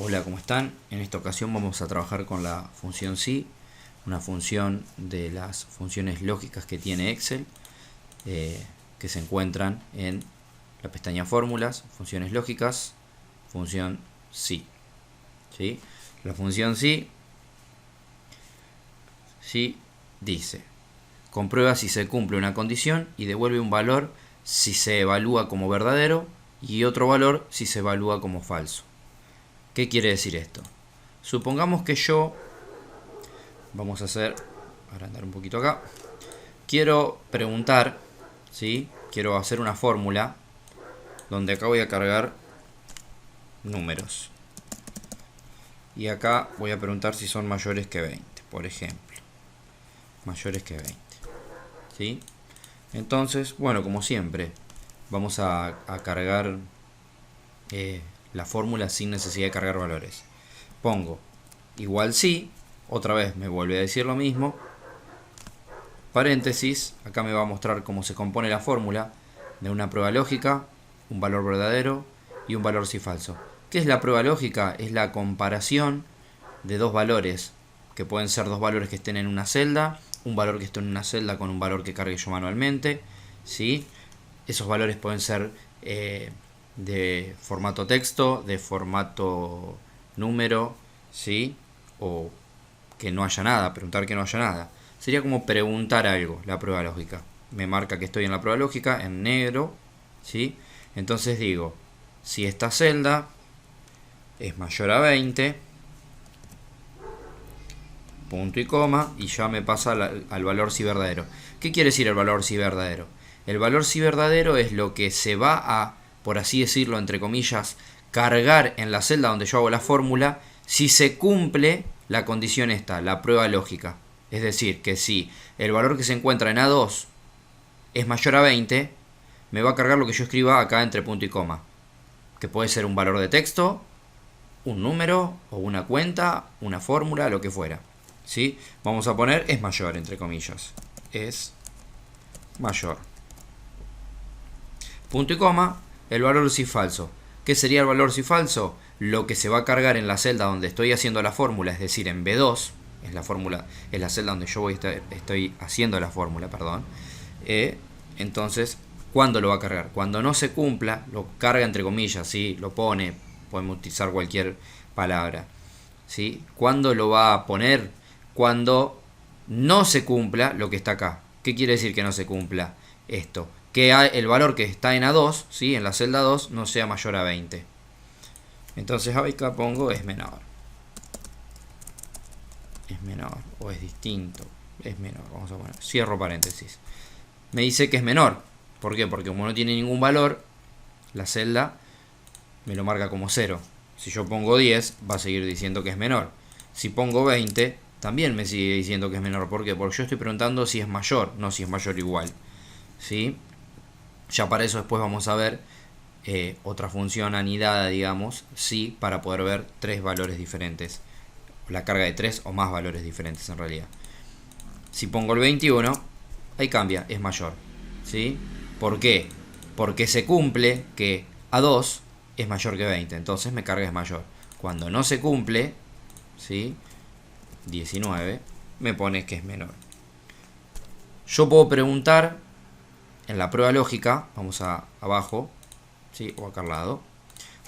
Hola, ¿cómo están? En esta ocasión vamos a trabajar con la función si, una función de las funciones lógicas que tiene Excel, que se encuentran en la pestaña fórmulas, funciones lógicas, función si. ¿Sí? La función si dice, comprueba si se cumple una condición y devuelve un valor si se evalúa como verdadero y otro valor si se evalúa como falso. ¿Qué quiere decir esto? Supongamos que yo, vamos a hacer, agrandar un poquito acá, quiero preguntar, ¿sí? Quiero hacer una fórmula donde acá voy a cargar números. Y acá voy a preguntar si son mayores que 20, por ejemplo. Mayores que 20. ¿Sí? Entonces, bueno, como siempre, vamos a cargar la fórmula sin necesidad de cargar valores. Pongo igual si, otra vez me vuelve a decir lo mismo, paréntesis, acá me va a mostrar cómo se compone la fórmula de una prueba lógica, un valor verdadero y un valor si falso. ¿Qué es la prueba lógica? Es la comparación de dos valores, que pueden ser dos valores que estén en una celda, un valor que esté en una celda con un valor que cargue yo manualmente, ¿sí? Esos valores pueden ser de formato texto, de formato número, ¿sí? O que no haya nada, preguntar que no haya nada. Sería como preguntar algo, la prueba lógica. Me marca que estoy en la prueba lógica, en negro, ¿sí? Entonces digo, si esta celda es mayor a 20, punto y coma, y ya me pasa al valor si verdadero. ¿Qué quiere decir el valor si verdadero? El valor si verdadero es lo que se va a, por así decirlo, entre comillas, cargar en la celda donde yo hago la fórmula, si se cumple la condición esta, la prueba lógica. Es decir, que si el valor que se encuentra en A2 es mayor a 20, me va a cargar lo que yo escriba acá entre punto y coma. Que puede ser un valor de texto, un número, o una cuenta, una fórmula, lo que fuera. ¿Sí? Vamos a poner es mayor, entre comillas. Es mayor. Punto y coma, el valor si falso. ¿Qué sería el valor si falso? Lo que se va a cargar en la celda donde estoy haciendo la fórmula, es decir, en B2, es la fórmula, es la celda donde yo estoy haciendo la fórmula, perdón. Entonces, ¿cuándo lo va a cargar? Cuando no se cumpla, lo carga entre comillas, ¿sí? Lo pone, podemos utilizar cualquier palabra, ¿sí? ¿Cuándo lo va a poner? Cuando no se cumpla lo que está acá. ¿Qué quiere decir que no se cumpla esto? Que el valor que está en A2, ¿sí? En la celda 2, no sea mayor a 20. Entonces acá pongo es menor. Es menor o es distinto. Es menor, vamos a poner. Cierro paréntesis. Me dice que es menor. ¿Por qué? Porque como no tiene ningún valor, la celda me lo marca como 0. Si yo pongo 10, va a seguir diciendo que es menor. Si pongo 20, también me sigue diciendo que es menor. ¿Por qué? Porque yo estoy preguntando si es mayor, no si es mayor o igual. ¿Sí? Ya para eso después vamos a ver otra función anidada, digamos, sí, para poder ver tres valores diferentes. La carga de tres o más valores diferentes en realidad. Si pongo el 21, ahí cambia, es mayor. ¿Sí? ¿Por qué? Porque se cumple que A2 es mayor que 20, entonces me carga es mayor. Cuando no se cumple, ¿sí? 19, me pone que es menor. Yo puedo preguntar en la prueba lógica, vamos abajo, ¿sí? O acá al lado.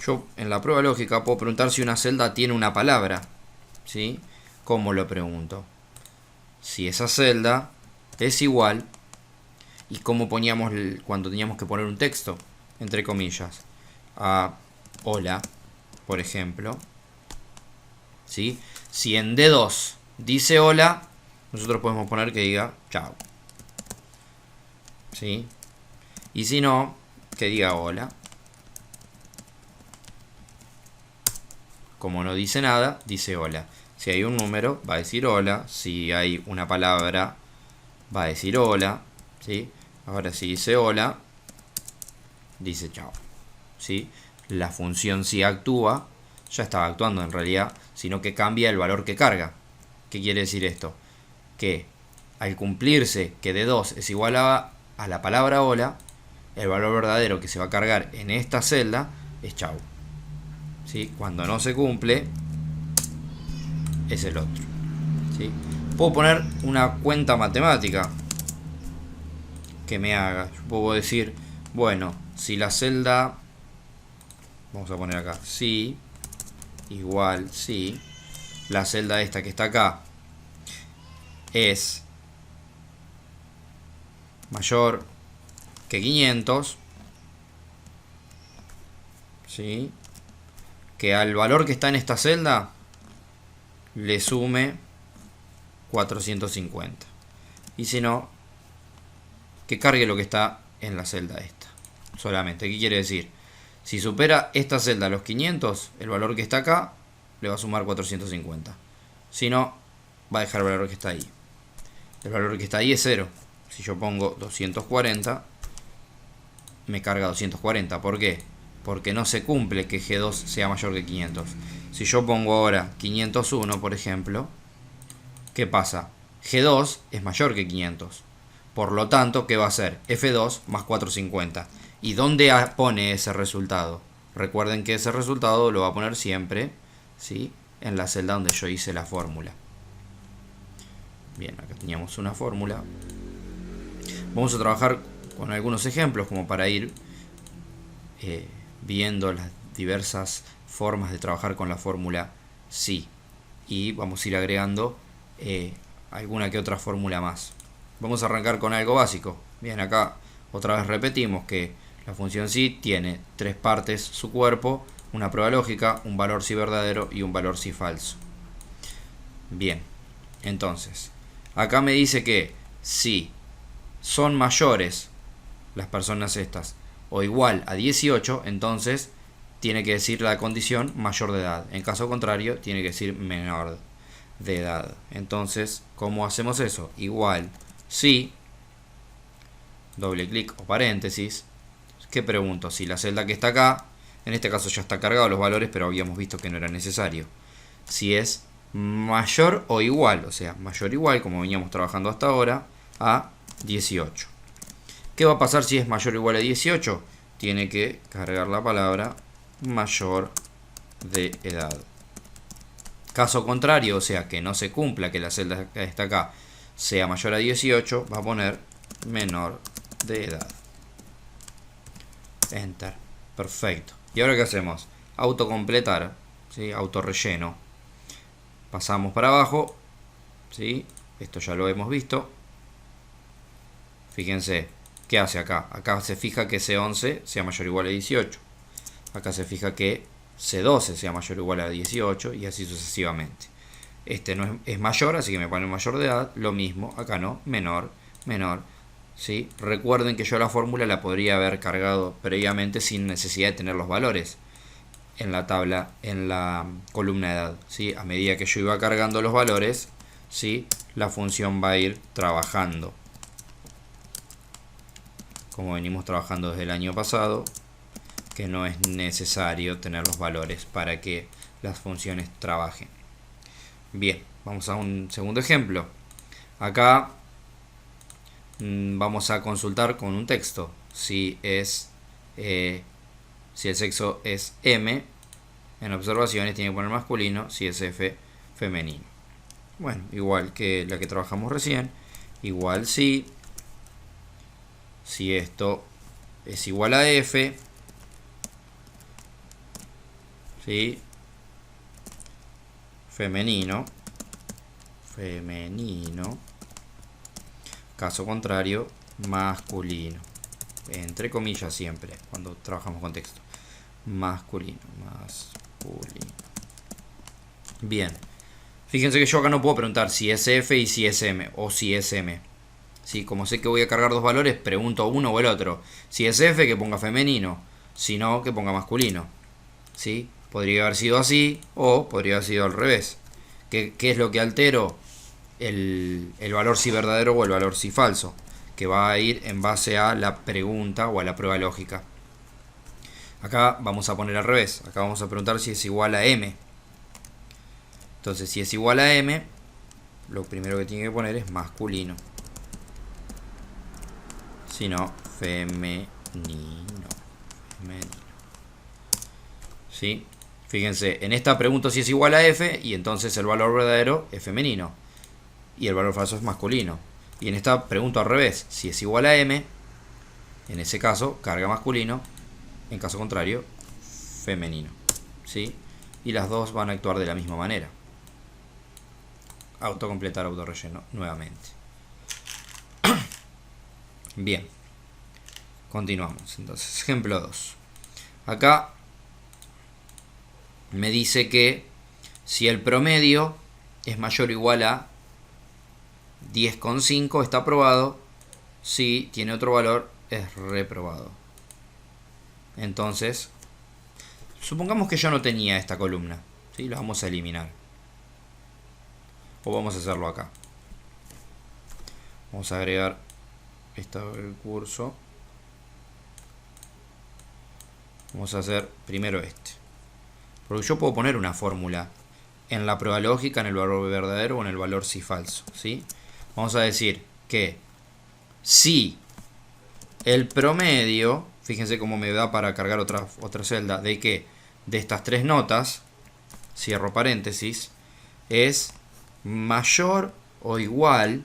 Yo en la prueba lógica puedo preguntar si una celda tiene una palabra, ¿sí? ¿Cómo lo pregunto? Si esa celda es igual, y cómo poníamos cuando teníamos que poner un texto, entre comillas, a hola, por ejemplo, ¿sí? Si en D2 dice hola, nosotros podemos poner que diga chao, ¿sí? Y si no, que diga hola. Como no dice nada, dice hola. Si hay un número, va a decir hola. Si hay una palabra, va a decir hola, ¿sí? Ahora si dice hola, dice chao, ¿sí? La función si actúa, ya estaba actuando en realidad, sino que cambia el valor que carga. ¿Qué quiere decir esto? Que al cumplirse que D2 es igual a la palabra hola, el valor verdadero que se va a cargar en esta celda es chau. ¿sí? Cuando no se cumple, es el otro, ¿sí? Puedo poner una cuenta matemática que me haga. Yo puedo decir, bueno, si la celda, vamos a poner acá, si, igual, si, la celda esta que está acá es mayor que 500, ¿sí? Que al valor que está en esta celda le sume 450. Y si no, que cargue lo que está en la celda esta. Solamente, ¿qué quiere decir? Si supera esta celda los 500, el valor que está acá le va a sumar 450. Si no, va a dejar el valor que está ahí. El valor que está ahí es 0. Si yo pongo 240, me carga 240. ¿Por qué? Porque no se cumple que G2 sea mayor que 500. Si yo pongo ahora 501, por ejemplo, ¿qué pasa? G2 es mayor que 500. Por lo tanto, ¿qué va a hacer? F2 más 450. ¿Y dónde pone ese resultado? Recuerden que ese resultado lo va a poner siempre, ¿sí?, en la celda donde yo hice la fórmula. Bien, acá teníamos una fórmula. Vamos a trabajar con algunos ejemplos como para ir viendo las diversas formas de trabajar con la fórmula si. Y vamos a ir agregando alguna que otra fórmula más. Vamos a arrancar con algo básico. Bien, acá otra vez repetimos que la función si tiene tres partes su cuerpo, una prueba lógica, un valor si verdadero y un valor si falso. Bien, entonces, acá me dice que si son mayores las personas estas o igual a 18, entonces tiene que decir la condición mayor de edad. En caso contrario, tiene que decir menor de edad. Entonces, ¿cómo hacemos eso? Igual si, doble clic o paréntesis. ¿Qué pregunto? Si la celda que está acá, en este caso ya está cargado los valores, pero habíamos visto que no era necesario. Si es mayor o igual, o sea, mayor o igual, como veníamos trabajando hasta ahora, a 18. ¿Qué va a pasar si es mayor o igual a 18? Tiene que cargar la palabra mayor de edad. Caso contrario, o sea, que no se cumpla que la celda que está acá sea mayor a 18, va a poner menor de edad. Enter. Perfecto. ¿Y ahora qué hacemos? Autocompletar, ¿sí? Autorrelleno. Pasamos para abajo, ¿sí? Esto ya lo hemos visto. Fíjense, ¿qué hace acá? Acá se fija que C11 sea mayor o igual a 18. Acá se fija que C12 sea mayor o igual a 18 y así sucesivamente. Este no es mayor, así que me pone mayor de edad. Lo mismo, acá no, menor, menor. ¿Sí? Recuerden que yo la fórmula la podría haber cargado previamente sin necesidad de tener los valores en la tabla, en la columna de edad, ¿sí? A medida que yo iba cargando los valores, ¿sí?, la función va a ir trabajando como venimos trabajando desde el año pasado, que no es necesario tener los valores para que las funciones trabajen. Bien, vamos a un segundo ejemplo. Acá vamos a consultar con un texto si el sexo es M, en observaciones tiene que poner masculino, si es F, femenino. Bueno, igual que la que trabajamos recién, igual si esto es igual a F, ¿sí?, femenino, caso contrario, masculino, entre comillas siempre, cuando trabajamos con texto, masculino. Bien, fíjense que yo acá no puedo preguntar si es F y si es M, o si es M. ¿Sí? Como sé que voy a cargar dos valores, pregunto uno o el otro. Si es F, que ponga femenino, si no, que ponga masculino. ¿Sí? Podría haber sido así, o podría haber sido al revés. ¿Qué es lo que altero? El valor si verdadero o el valor si falso, que va a ir en base a la pregunta o a la prueba lógica. Acá vamos a poner al revés. Acá vamos a preguntar si es igual a M. Entonces, si es igual a M, lo primero que tiene que poner es masculino. Si no, femenino. ¿Sí? Fíjense, en esta pregunto si es igual a f y entonces el valor verdadero es femenino y el valor falso es masculino. Y en esta pregunto al revés, si es igual a m, en ese caso carga masculino, en caso contrario femenino, ¿sí? Y las dos van a actuar de la misma manera. Autocompletar, autorrelleno nuevamente. Bien, continuamos. Entonces, ejemplo 2. Acá me dice que si el promedio es mayor o igual a 10,5 está aprobado, si tiene otro valor es reprobado. Entonces, supongamos que yo no tenía esta columna, ¿sí? La vamos a eliminar. O vamos a hacerlo acá. Vamos a agregar el curso. Vamos a hacer primero este. Porque yo puedo poner una fórmula en la prueba lógica, en el valor verdadero o en el valor sí falso, ¿sí? Vamos a decir que si el promedio, fíjense cómo me da para cargar otra celda, de que de estas tres notas, cierro paréntesis, es mayor o igual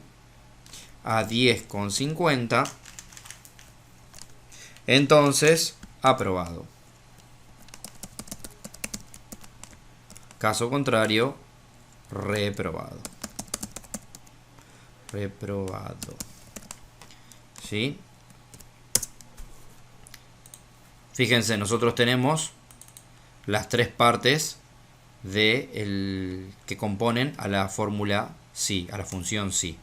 a 10,50, entonces aprobado. Caso contrario, reprobado. Reprobado. ¿Sí? Fíjense, nosotros tenemos las tres partes que componen a la fórmula sí, a la función sí.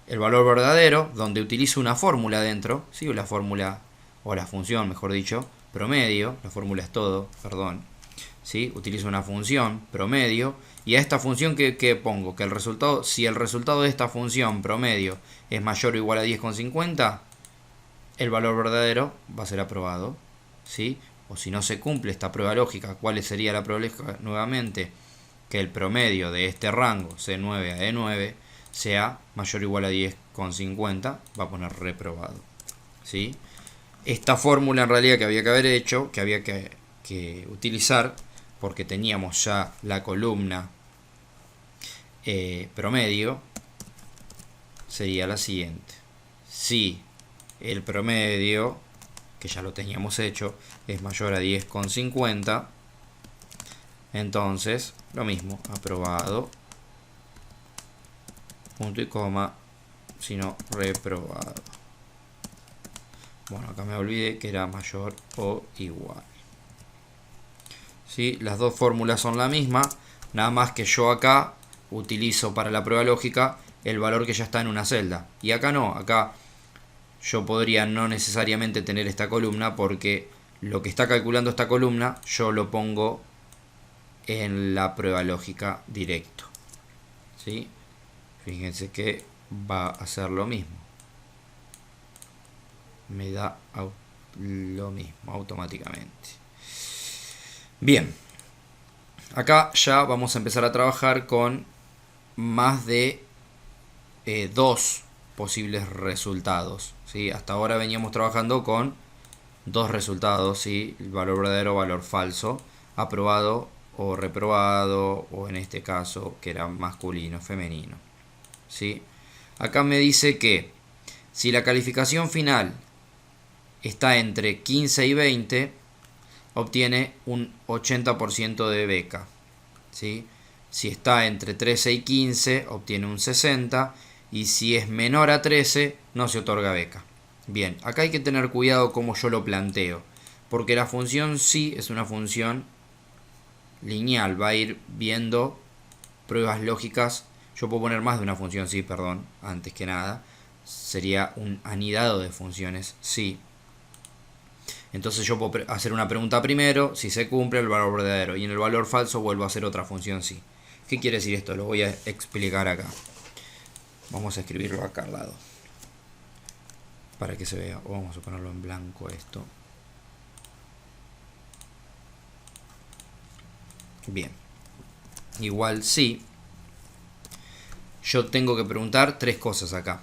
El valor verdadero, donde utilizo una fórmula dentro, ¿sí? La fórmula, o la función, mejor dicho, promedio, la fórmula es todo, perdón. ¿Sí? Utilizo una función promedio y a esta función que pongo que el resultado, si el resultado de esta función promedio es mayor o igual a 10,50, el valor verdadero va a ser aprobado, ¿sí? O si no se cumple esta prueba lógica, ¿cuál sería la prueba lógica? Nuevamente, que el promedio de este rango C9 a E9 sea mayor o igual a 10,50, va a poner reprobado, ¿sí? Esta fórmula en realidad que había que haber hecho, que había que utilizar, porque teníamos ya la columna promedio, sería la siguiente. Si el promedio, que ya lo teníamos hecho, es mayor a 10,50, entonces lo mismo, aprobado, punto y coma, sino reprobado. Bueno, acá me olvidé que era mayor o igual. ¿Sí? Las dos fórmulas son la misma, nada más que yo acá utilizo para la prueba lógica el valor que ya está en una celda. Y acá no, acá yo podría no necesariamente tener esta columna porque lo que está calculando esta columna yo lo pongo en la prueba lógica directo. ¿Sí? Fíjense que va a hacer lo mismo. Me da lo mismo automáticamente. Bien, acá ya vamos a empezar a trabajar con más de dos posibles resultados, ¿sí? Hasta ahora veníamos trabajando con dos resultados, ¿sí? El valor verdadero o valor falso, aprobado o reprobado, o en este caso que era masculino, femenino, ¿sí? Acá me dice que si la calificación final está entre 15 y 20, obtiene un 80% de beca, ¿sí? Si está entre 13 y 15, obtiene un 60%, y si es menor a 13, no se otorga beca. Bien, acá hay que tener cuidado como yo lo planteo, porque la función sí es una función lineal, va a ir viendo pruebas lógicas. Yo puedo poner más de una función sí, perdón, antes que nada, sería un anidado de funciones sí. Entonces yo puedo hacer una pregunta primero, si se cumple el valor verdadero, y en el valor falso vuelvo a hacer otra función sí. ¿Qué quiere decir esto? Lo voy a explicar acá. Vamos a escribirlo acá al lado, para que se vea, o vamos a ponerlo en blanco esto. Bien, igual sí. Yo tengo que preguntar tres cosas acá.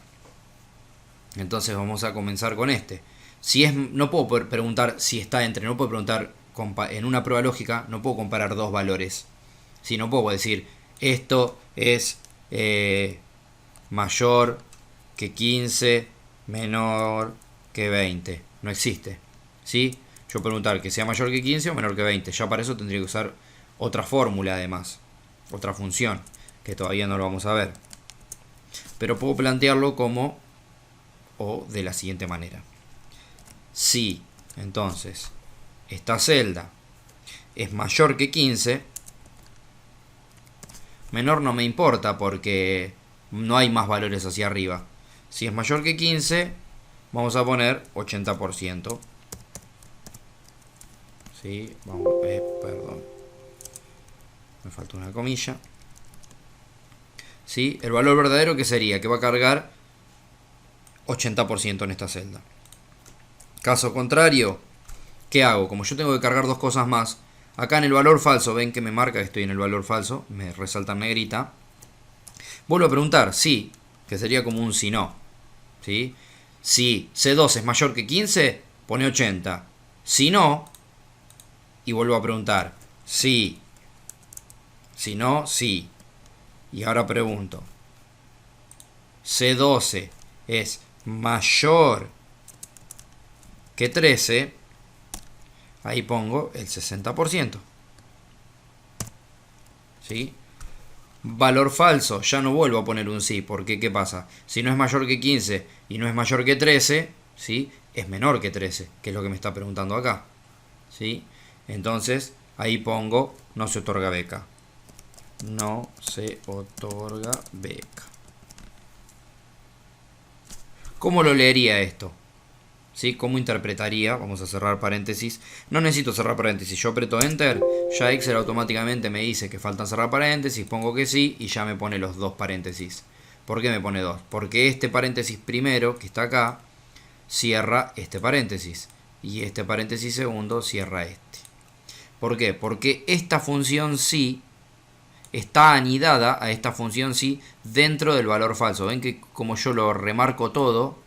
Entonces vamos a comenzar con este. Si es, no puedo preguntar si está entre, no puedo preguntar en una prueba lógica no puedo comparar dos valores. Si no puedo decir esto es mayor que 15, menor que 20. No existe. ¿Sí? Yo preguntar que sea mayor que 15 o menor que 20. Ya para eso tendría que usar otra fórmula además. Otra función. Que todavía no lo vamos a ver. Pero puedo plantearlo como o de la siguiente manera. Si entonces esta celda es mayor que 15, menor no me importa porque no hay más valores hacia arriba. Si es mayor que 15, vamos a poner 80%. ¿Sí? Vamos, perdón. Me falta una comilla. ¿Sí? El valor verdadero que sería que va a cargar 80% en esta celda. Caso contrario, ¿qué hago? Como yo tengo que cargar dos cosas más, acá en el valor falso, ven que me marca que estoy en el valor falso, me resalta en negrita. Vuelvo a preguntar, sí, que sería como un si no. ¿Sí? Si C2 es mayor que 15, pone 80. Si no, y vuelvo a preguntar, sí. Si no, sí. Y ahora pregunto, C12 es mayor que 13, ahí pongo el 60%. ¿Sí? Valor falso, ya no vuelvo a poner un sí, porque ¿qué pasa? Si no es mayor que 15 y no es mayor que 13, ¿sí? Es menor que 13, que es lo que me está preguntando acá. ¿Sí? Entonces, ahí pongo no se otorga beca. No se otorga beca. ¿Cómo lo leería esto? ¿Sí? ¿Cómo interpretaría? Vamos a cerrar paréntesis. No necesito cerrar paréntesis. Yo aprieto Enter. Ya Excel automáticamente me dice que faltan cerrar paréntesis. Pongo que sí y ya me pone los dos paréntesis. ¿Por qué me pone dos? Porque este paréntesis primero, que está acá, cierra este paréntesis. Y este paréntesis segundo cierra este. ¿Por qué? Porque esta función sí está anidada a esta función sí dentro del valor falso. Ven que como yo lo remarco todo,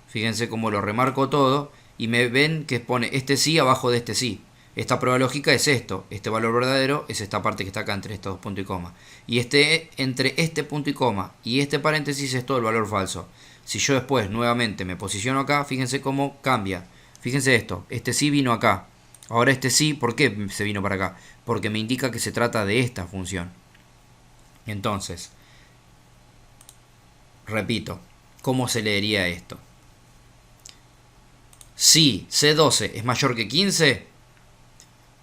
fíjense cómo lo remarco todo y me ven que pone este sí abajo de este sí. Esta prueba lógica es esto, este valor verdadero es esta parte que está acá entre estos dos puntos y coma. Y entre este punto y coma y este paréntesis es todo el valor falso. Si yo después nuevamente me posiciono acá, fíjense cómo cambia. Fíjense esto, este sí vino acá. Ahora este sí, ¿por qué se vino para acá? Porque me indica que se trata de esta función. Entonces, repito, ¿cómo se leería esto? Si C12 es mayor que 15,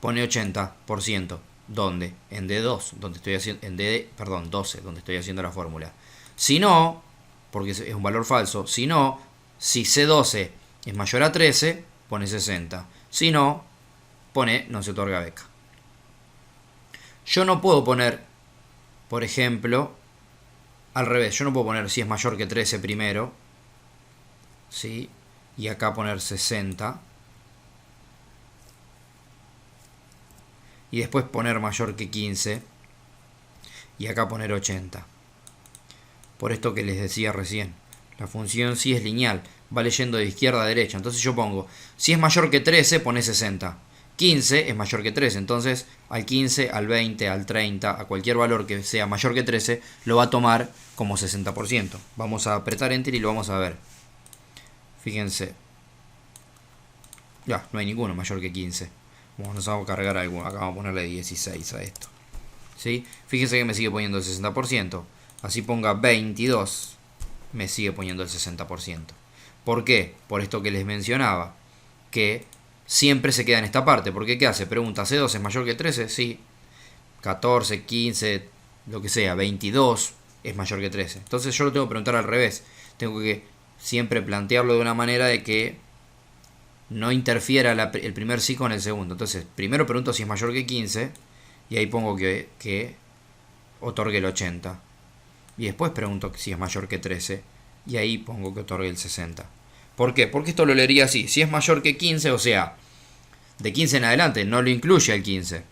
pone 80%. ¿Dónde? En D2, donde estoy haciendo, en 12, donde estoy haciendo la fórmula. Si no, porque es un valor falso, si no, si C12 es mayor a 13, pone 60. Si no, pone no se otorga beca. Yo no puedo poner, por ejemplo, al revés. Yo no puedo poner si es mayor que 13 primero, ¿sí? Y acá poner 60. Y después poner mayor que 15. Y acá poner 80. Por esto que les decía recién. La función sí es lineal. Va leyendo de izquierda a derecha. Entonces yo pongo, si es mayor que 13, pone 60. 15 es mayor que 13. Entonces al 15, al 20, al 30, a cualquier valor que sea mayor que 13, lo va a tomar como 60%. Vamos a apretar Enter y lo vamos a ver. Fíjense. Ya, no hay ninguno mayor que 15. Nos vamos a cargar alguno. Acá vamos a ponerle 16 a esto. ¿Sí? Fíjense que me sigue poniendo el 60%. Así ponga 22. Me sigue poniendo el 60%. ¿Por qué? Por esto que les mencionaba. Que siempre se queda en esta parte. Porque ¿qué hace? Pregunta, ¿C2 es mayor que 13? Sí. 14, 15, lo que sea. 22 es mayor que 13. Entonces yo lo tengo que preguntar al revés. Tengo que siempre plantearlo de una manera de que no interfiera el primer sí con el segundo. Entonces, primero pregunto si es mayor que 15 y ahí pongo que otorgue el 80. Y después pregunto si es mayor que 13 y ahí pongo que otorgue el 60. ¿Por qué? Porque esto lo leería así. Si es mayor que 15, o sea, de 15 en adelante no lo incluye el 15.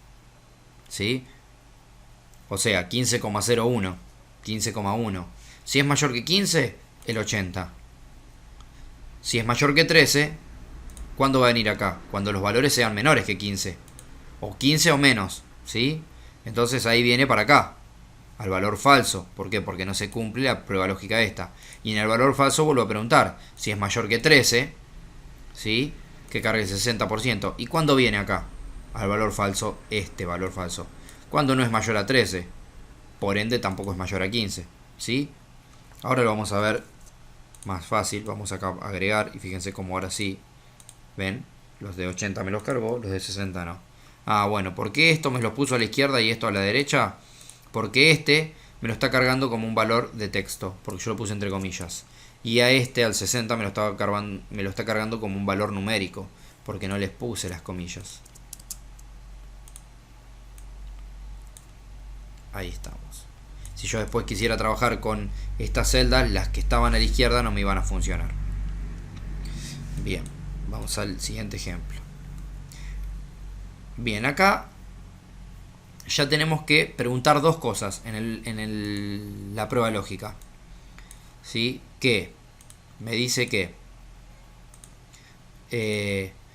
¿Sí? O sea, 15,01, 15,1. Si es mayor que 15, el 80. Si es mayor que 13, ¿Cuándo va a venir acá? Cuando los valores sean menores que 15. O 15 o menos, ¿sí? Entonces ahí viene para acá, al valor falso. ¿Por qué? Porque no se cumple la prueba lógica esta. Y en el valor falso vuelvo a preguntar, si es mayor que 13, ¿sí? Que cargue el 60%. ¿Y cuándo viene acá? Al valor falso, este valor falso. Cuando no es mayor a 13. Por ende tampoco es mayor a 15, ¿sí? Ahora lo vamos a ver más fácil. Vamos acá a agregar y fíjense cómo ahora sí. ¿Ven? Los de 80 me los cargó, los de 60 no. Ah, bueno, ¿por qué esto me lo puso a la izquierda y esto a la derecha? Porque este me lo está cargando como un valor de texto, porque yo lo puse entre comillas. Y a este, al 60, me lo está cargando como un valor numérico, porque no les puse las comillas. Ahí estamos. Si yo después quisiera trabajar con estas celdas, las que estaban a la izquierda no me iban a funcionar. Bien, vamos al siguiente ejemplo. Bien, acá ya tenemos que preguntar dos cosas en la prueba lógica. ¿Sí? Que me dice que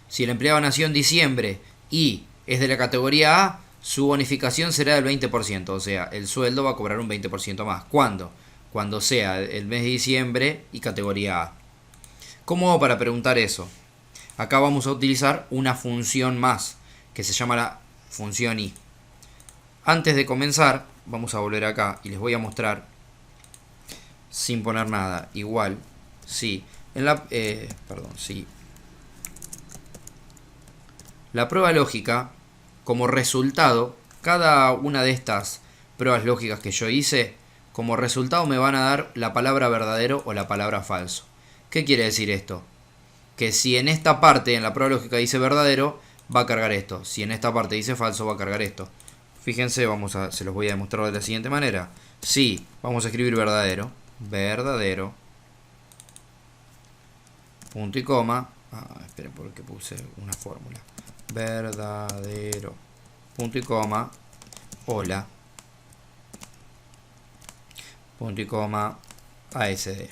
si el empleado nació en diciembre y es de la categoría A, su bonificación será del 20%. O sea, el sueldo va a cobrar un 20% más. ¿Cuándo? Cuando sea el mes de diciembre y categoría A. ¿Cómo hago para preguntar eso? Acá vamos a utilizar una función más, que se llama la función i. Antes de comenzar, vamos a volver acá y les voy a mostrar, sin poner nada, igual, si en la prueba lógica, como resultado, cada una de estas pruebas lógicas que yo hice, como resultado me van a dar la palabra verdadero o la palabra falso. ¿Qué quiere decir esto? Que si en esta parte, en la prueba lógica, dice verdadero, va a cargar esto. Si en esta parte dice falso, va a cargar esto. Fíjense, se los voy a demostrar de la siguiente manera. Si vamos a escribir verdadero, verdadero, punto y coma. Esperen porque puse una fórmula. Verdadero, punto y coma, hola, punto y coma, ASD.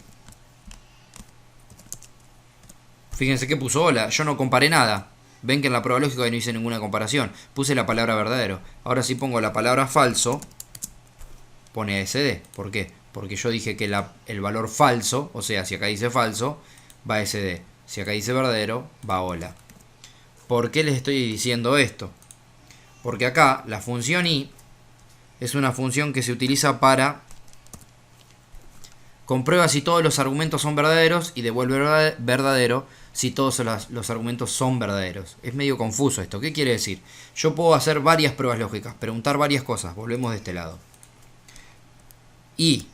Fíjense que puso hola, yo no comparé nada. Ven que en la prueba lógica no hice ninguna comparación. Puse la palabra verdadero. Ahora si pongo la palabra falso, pone ASD. ¿Por qué? Porque yo dije que el valor falso, o sea, si acá dice falso, va a ASD. Si acá dice verdadero, va hola. ¿Por qué les estoy diciendo esto? Porque acá la función i es una función que se utiliza para comprueba si todos los argumentos son verdaderos y devuelve verdadero si todos los argumentos son verdaderos. Es medio confuso esto. ¿Qué quiere decir? Yo puedo hacer varias pruebas lógicas, preguntar varias cosas. Volvemos de este lado. Y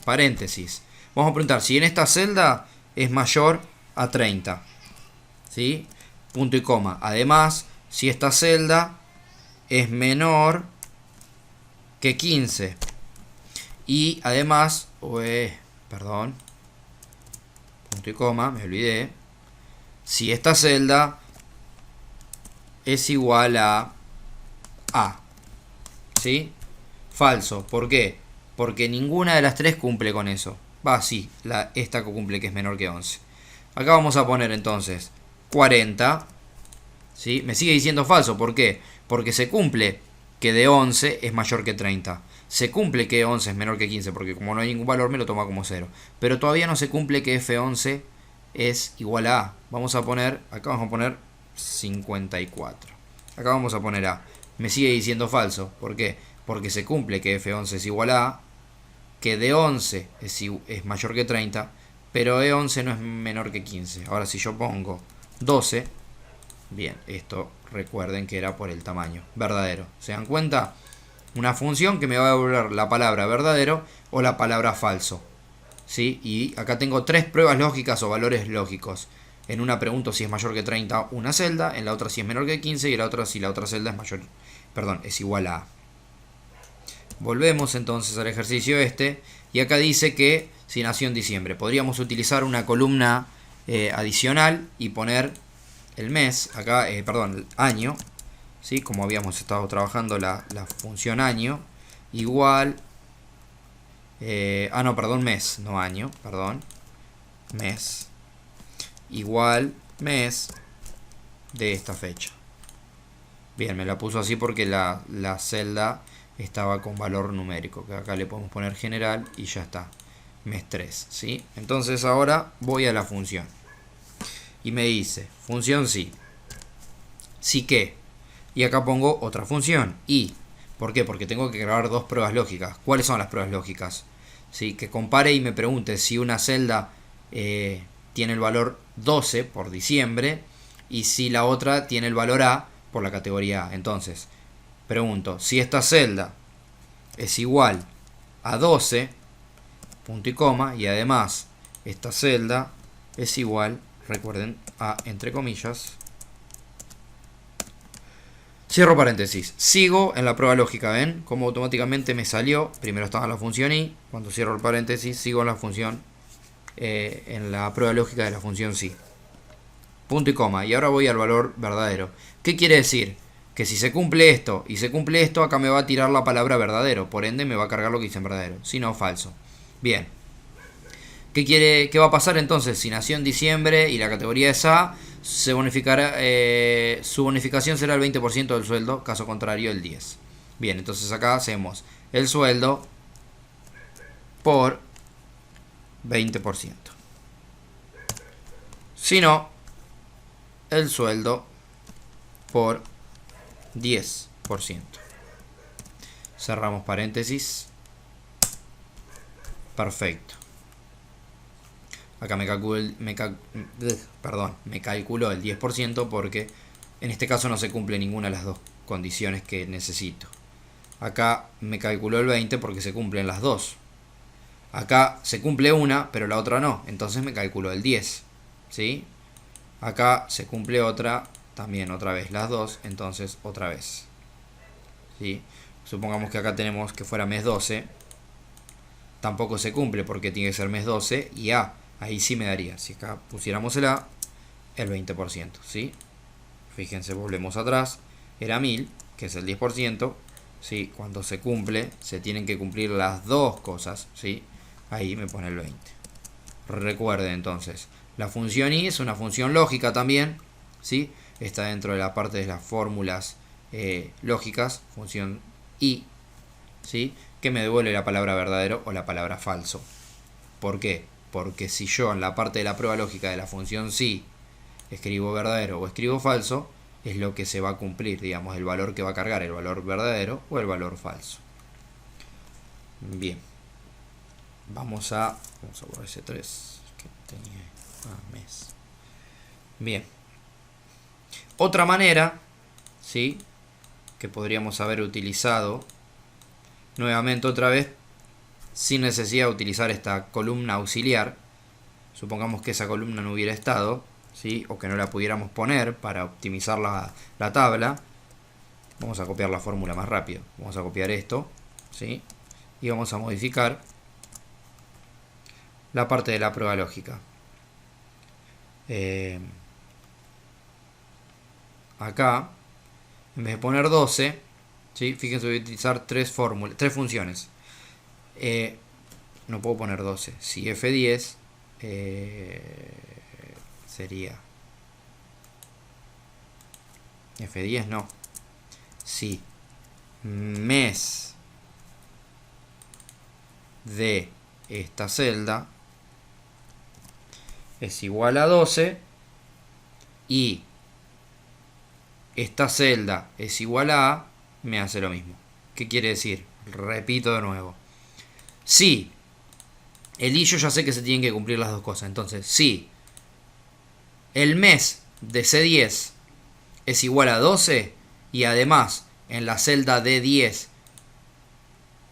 paréntesis. Vamos a preguntar si en esta celda es mayor a 30. ¿Sí? Punto y coma. Además, si esta celda es menor que 15. Y además, punto y coma, me olvidé. Si esta celda es igual a A. ¿Sí? Falso. ¿Por qué? Porque ninguna de las tres cumple con eso. Sí, esta cumple, que es menor que 11. Acá vamos a poner entonces 40. ¿Sí? Me sigue diciendo falso. ¿Por qué? Porque se cumple que de 11 es mayor que 30. Se cumple que 11 es menor que 15, porque como no hay ningún valor me lo toma como 0. Pero todavía no se cumple que F11 es igual a A. Acá vamos a poner 54. Acá vamos a poner A. Me sigue diciendo falso. ¿Por qué? Porque se cumple que F11 es igual a A, que de 11 es mayor que 30, pero E11 no es menor que 15. Ahora si yo pongo 12, bien, esto recuerden que era por el tamaño verdadero. ¿Se dan cuenta? Una función que me va a devolver la palabra verdadero o la palabra falso. ¿Sí? Y acá tengo tres pruebas lógicas o valores lógicos. En una pregunto si es mayor que 30 una celda, en la otra si es menor que 15 y en la otra si la otra celda es igual a A. Volvemos entonces al ejercicio y acá dice que si nació en diciembre. Podríamos utilizar una columna adicional y poner el mes, acá, el año, ¿sí? Como habíamos estado trabajando la función año, igual, mes, no año, mes, igual mes de esta fecha. Bien, me la puso así porque la celda estaba con valor numérico, que acá le podemos poner general y ya está, mes 3, ¿sí? Entonces ahora voy a la función y me dice, función sí, sí que, y acá pongo otra función, y, ¿por qué? Porque tengo que grabar dos pruebas lógicas. ¿Cuáles son las pruebas lógicas? ¿Sí? Que compare y me pregunte si una celda tiene el valor 12 por diciembre y si la otra tiene el valor A por la categoría A. Entonces, pregunto, si esta celda es igual a 12, punto y coma, y además esta celda es igual, recuerden, a, entre comillas, cierro paréntesis, sigo en la prueba lógica, ¿ven? Como automáticamente me salió, primero estaba la función y, cuando cierro el paréntesis, sigo en la función, en la prueba lógica de la función sí. Punto y coma, y ahora voy al valor verdadero. ¿Qué quiere decir? Que si se cumple esto y se cumple esto, acá me va a tirar la palabra verdadero, por ende me va a cargar lo que dice en verdadero, si no falso. Bien. ¿Qué va a pasar entonces? Si nació en diciembre y la categoría es A, se bonificará, su bonificación será el 20% del sueldo, caso contrario el 10%. Bien, entonces acá hacemos el sueldo por 20%. Si no, el sueldo por 10%. Cerramos paréntesis. Perfecto. Acá me calculó el 10% porque en este caso no se cumple ninguna de las dos condiciones que necesito. Acá me calculó el 20% porque se cumplen las dos. Acá se cumple una, pero la otra no. Entonces me calculó el 10%. ¿Sí? Acá se cumple otra, también otra vez las dos, entonces otra vez. ¿Sí? Supongamos que acá tenemos que fuera mes 12. Tampoco se cumple porque tiene que ser mes 12 y A. Ahí sí me daría, si acá pusiéramos el A, el 20%, ¿sí? Fíjense, volvemos atrás, era 1000, que es el 10%, ¿sí? Cuando se cumple, se tienen que cumplir las dos cosas, ¿sí? Ahí me pone el 20. Recuerden entonces, la función i es una función lógica también, ¿sí? Está dentro de la parte de las fórmulas lógicas, función i, ¿sí? Que me devuelve la palabra verdadero o la palabra falso. ¿Por qué? Porque si yo en la parte de la prueba lógica de la función sí escribo verdadero o escribo falso, es lo que se va a cumplir, digamos, el valor que va a cargar, el valor verdadero o el valor falso. Bien. Vamos a borrar ese 3 que tenía mes. Bien. Otra manera, ¿sí? Que podríamos haber utilizado nuevamente otra vez sin necesidad de utilizar esta columna auxiliar. Supongamos que esa columna no hubiera estado, ¿sí? O que no la pudiéramos poner para optimizar la tabla. Vamos a copiar la fórmula más rápido. Vamos a copiar esto, ¿sí? Y vamos a modificar la parte de la prueba lógica. Acá, en vez de poner 12, ¿sí? Fíjense, voy a utilizar tres funciones. No puedo poner 12. Si F10 sería F10 no. Si mes de esta celda es igual a 12 y esta celda es igual a A, me hace lo mismo. ¿Qué quiere decir? Repito de nuevo. Si el y yo ya sé que se tienen que cumplir las dos cosas. Entonces, si el mes de C10 es igual a 12 y además en la celda D10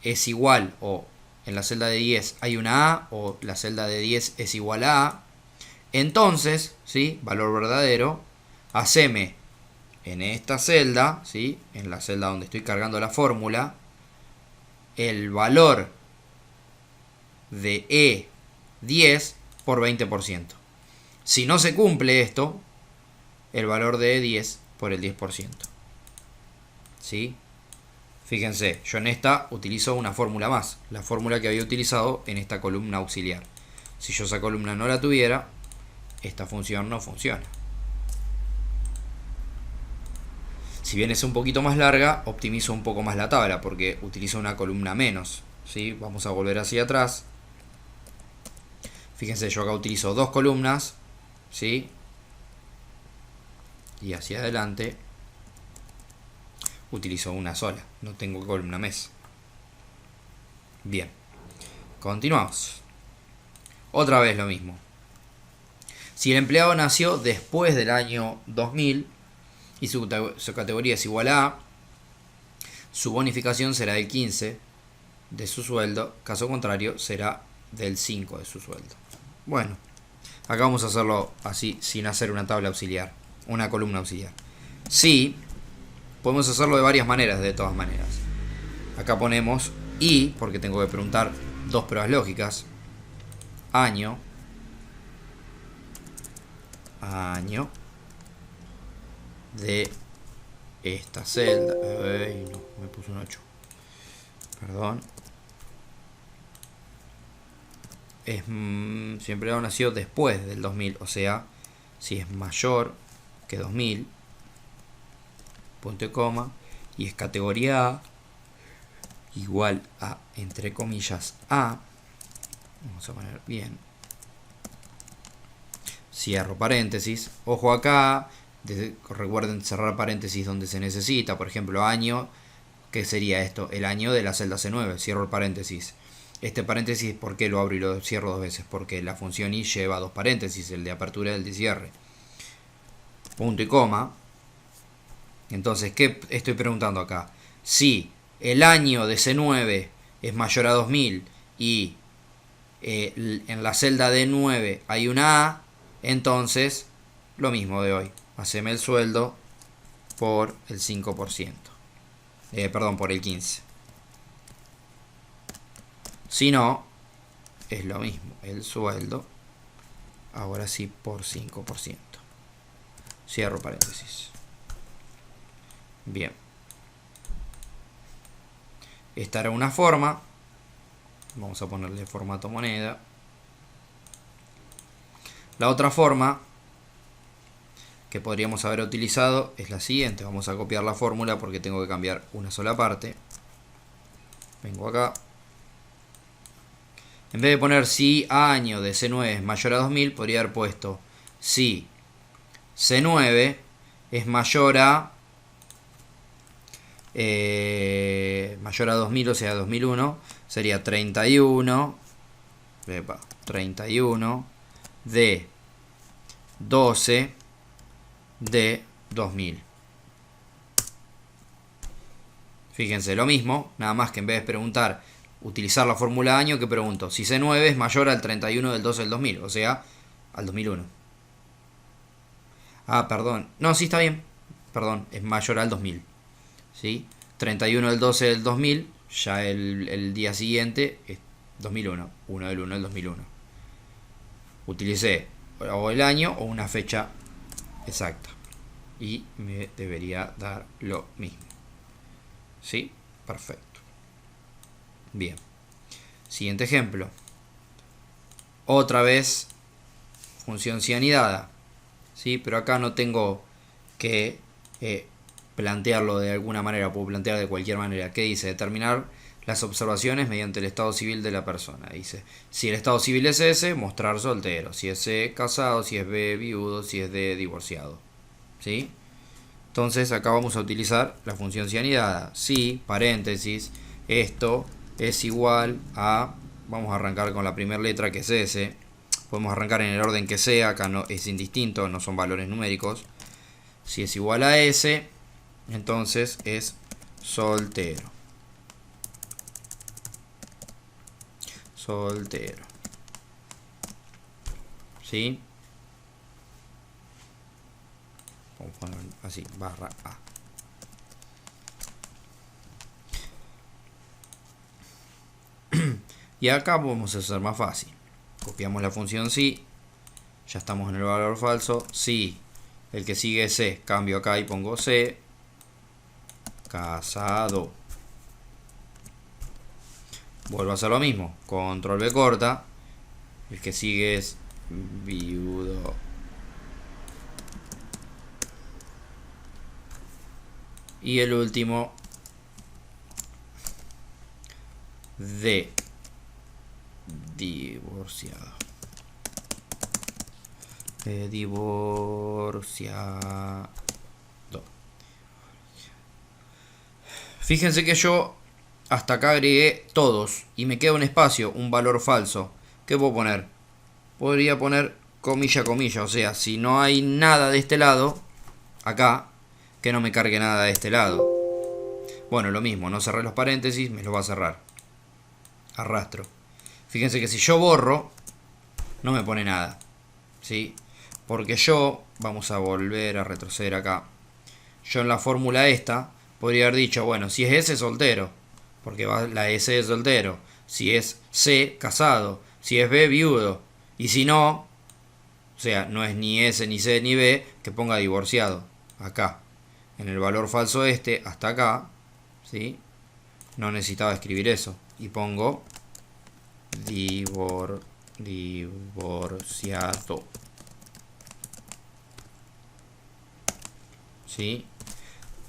es igual, o en la celda de 10 hay una A, o la celda de 10 es igual a A, entonces, ¿sí? Valor verdadero, haceme en esta celda, ¿sí? En la celda donde estoy cargando la fórmula, el valor de E10 por 20%. Si no se cumple esto, el valor de E10 por el 10%. ¿Sí? Fíjense, yo en esta utilizo una fórmula más, la fórmula que había utilizado en esta columna auxiliar. Si yo esa columna no la tuviera, esta función no funciona. Si bien es un poquito más larga, optimizo un poco más la tabla porque utilizo una columna menos, ¿sí? Vamos a volver hacia atrás. Fíjense, yo acá utilizo 2 columnas, ¿sí? Y hacia adelante utilizo una sola, no tengo columna mes. Bien, continuamos. Otra vez lo mismo. Si el empleado nació después del año 2000 y su categoría es igual a A, su bonificación será del 15 de su sueldo, caso contrario será del 5 de su sueldo. Bueno, acá vamos a hacerlo así, sin hacer una tabla auxiliar, una columna auxiliar. Sí, podemos hacerlo de varias maneras, de todas maneras. Acá ponemos y, porque tengo que preguntar 2 pruebas lógicas. Año de esta celda. Ay, no, me puse un 8. Perdón. Siempre ha nacido después del 2000, o sea, si es mayor que 2000, punto y coma, y es categoría A, igual a, entre comillas, A, vamos a poner bien, cierro paréntesis, ojo acá, recuerden cerrar paréntesis donde se necesita, por ejemplo, año, ¿qué sería esto? El año de la celda C9, cierro el paréntesis. Este paréntesis, ¿por qué lo abro y lo cierro 2 veces? Porque la función i lleva 2 paréntesis, el de apertura y el de cierre. Punto y coma. Entonces, ¿qué estoy preguntando acá? Si el año de C9 es mayor a 2000 y en la celda D9 hay una A, entonces lo mismo de hoy. Haceme el sueldo por el 5%. Perdón, por el 15%. Si no, es lo mismo. El sueldo, ahora sí, por 5%. Cierro paréntesis. Bien. Esta era una forma. Vamos a ponerle formato moneda. La otra forma que podríamos haber utilizado es la siguiente. Vamos a copiar la fórmula porque tengo que cambiar una sola parte. Vengo acá. En vez de poner si año de C9 es mayor a 2000, podría haber puesto si C9 es mayor a 2000, o sea 2001, sería 31 de 12 de 2000. Fíjense, lo mismo, nada más que en vez de preguntar, utilizar la fórmula año, que pregunto, si C9 es mayor al 31 del 12 del 2000, o sea, al 2001. Ah, perdón, no, sí está bien, perdón, es mayor al 2000, ¿sí? 31 del 12 del 2000, ya el día siguiente es 2001, 1 del 1 del 2001. Utilicé o el año o una fecha exacta y me debería dar lo mismo. ¿Sí? Perfecto. Bien. Siguiente ejemplo. Otra vez función si anidada. ¿Sí? Pero acá no tengo que plantearlo de alguna manera. Puedo plantear de cualquier manera. ¿Qué dice? Determinar las observaciones mediante el estado civil de la persona. Dice, si el estado civil es S, mostrar soltero. Si es C, casado. Si es B, viudo. Si es D, divorciado. ¿Sí? Entonces acá vamos a utilizar la función si anidada. Si, paréntesis, esto es igual a, vamos a arrancar con la primera letra que es S. Podemos arrancar en el orden que sea, acá no es indistinto, no son valores numéricos. Si es igual a S, entonces es soltero. Soltero. ¿Sí? Vamos a poner así, barra A. Y acá vamos a hacer más fácil. Copiamos la función si. Ya estamos en el valor falso. Si el que sigue es C, cambio acá y pongo C. Casado. Vuelvo a hacer lo mismo. Control V corta. El que sigue es viudo. Y el último de divorciado. Divorciado. Fíjense que yo hasta acá agregué todos y me queda un espacio, un valor falso. ¿Qué puedo poner? Podría poner comilla, comilla. O sea, si no hay nada de este lado, acá, que no me cargue nada de este lado. Bueno, lo mismo, no cerré los paréntesis, me lo va a cerrar. Arrastro. Fíjense que si yo borro, no me pone nada. ¿Sí? Porque yo, vamos a volver a retroceder acá. Yo en la fórmula esta podría haber dicho, bueno, si es S, soltero, porque va la S de soltero. Si es C, casado. Si es B, viudo. Y si no, o sea, no es ni S, ni C, ni B, que ponga divorciado. Acá. En el valor falso este, hasta acá, ¿sí? No necesitaba escribir eso. Y pongo divorciado. ¿Sí?